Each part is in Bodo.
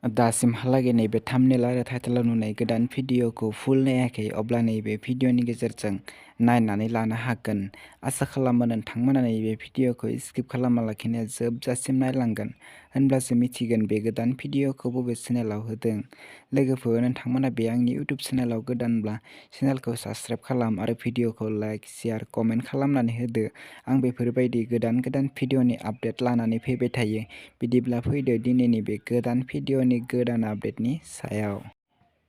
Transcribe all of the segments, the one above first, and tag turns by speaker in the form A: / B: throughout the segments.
A: दासिमहालागै नैबे थाम्बनेल आरो टाइटेलाव नुनाय गोदान भिडिअखौ फुल नायाखै अब्ला नैबे भिडिअनि गेजेरजों नायनानै लानो हागोन। आसा खालामो नोंथांमोना नैबे भिडिअखौ स्किप खालामालाखिनो जोबजासिम नायलांगोन, होनब्लासो मिथिगोन बे गोदान भिडिअखौ बबे चेनेलाव होदों। लोगोफोर, नोंथांमोना बे आंनि इउटिउब चेनेलाव गोदानब्ला चेनेलखौ साबस्क्राइब खालाम आरो भिडिअखौ लाइक, शेयार, कमेन्ट खालामनानै होदो। आं बेफोरबायदि गोदान भिडिअनि आपडेट लानानै फैबाय थायो। बिदिब्ला फैदो दिनैनि बे गोदान भिडिअनि गोदान आपडेटनि सायाव।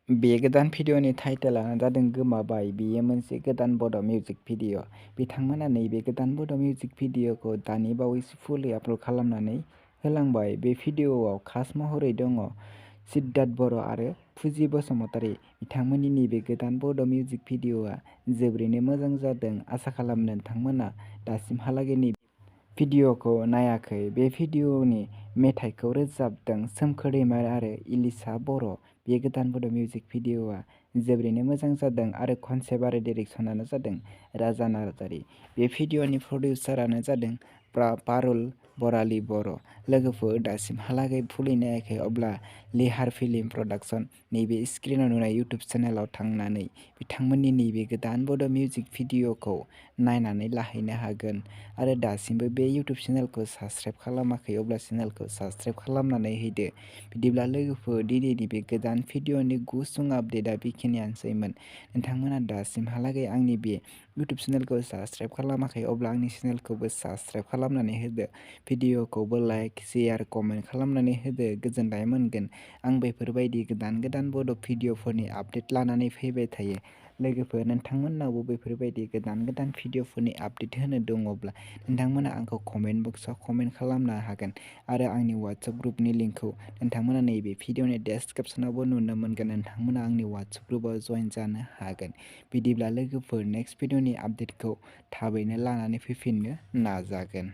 A: बे गोदान भिडिअनि टाइटेलानो जादों गोमाबाय। बेयो मोनसे गोदान बड' मिउजिक भिडिअ। बिथांमोना नैबे गोदान बड' मिउजिक भिडिअखौ दानि बावैसो फुलि आपल'ड खालामनानै होलांबाय। बे भिडिअआव कास्ट महरै दङ सिद्धार्थ बर' आरो फुजि बसुमतारी। बिथांमोननि नैबे गोदान बड' मिउजिक भिडिअआ जोबोरैनो मोजां जादों। आसा खालामो नोंथांमोना दासिमहालागै नैबे भिडिअखौ नायाखै। बे भिडिअनि मेथाइखौ रोजाबदों सोमखोर दैमारि आरो इलिसा बर'। बे गोदान बड' मिउजिक भिडिअआ जोबोरैनो मोजां जादों आरो कनसेप्ट आरो डिरेक्सनानो जादों राजा नार्जारी। बे भिडिअनि प्रडिउसारानो जादों पारुल बराली बर'। लोगोफोर, दासिमहालागै फुलि नायाखै अब्ला लिहार फिल्म प्रडाक्शन नैबे स्क्रिनाव नुनाय इउटिउब चेनेलाव थांनानै बिथांमोननि नैबे गोदान बड' मिउजिक भिडिअखौ नायनानै लाहैनो हागोन। आरो दासिमबो बे इउटिउब चेनेलखौ साबस्क्राइब खालामाखै अब्ला चेनेलखौ साबस्क्राइब खालामनानै होदो। बिदिब्ला लोगोफोर, दिनैनि बे गोदान भिडिअनि गुसुं आपडेटआ बेखिनियानोसैमोन। नोंथांमोना दासिमहालागै आंनि बे इउटिउब चेनेलखौ साबस्क्राइब खालामाखै अब्ला आंनि चेनेलखौबो साबस्क्राइब खालामनानै होदो। भिडिअखौबो लाइक, शेयार, कमेन्ट खालामनानै होदो। गोजोननाय मोनगोन। आं बेफोरबायदि गोदान बड' भिडिअफोरनि आपडेट लानानै फैबाय थायो। लोगोफोर, नोंथांमोननावबो बेफोरबायदि गोदान भिडिअफोरनि आपडेट होनो दङब्ला नोंथांमोना आंखौ कमेन्ट बक्सआव कमेन्ट खालामनो हागोन आरो आंनि वाट्सएप ग्रुपनि लिंकखौ नोंथांमोना नैबे भिडिअनि डेसक्रिपसनावबो नुनो मोनगोन। नोंथांमोना आंनि वाट्सएप ग्रुपआव जइन जानो हागोन। बिदिब्ला लोगोफोर, नेक्स्ट भिडिअनि आपडेटखौ थाबैनो लानानै फैफिननो नाजागोन।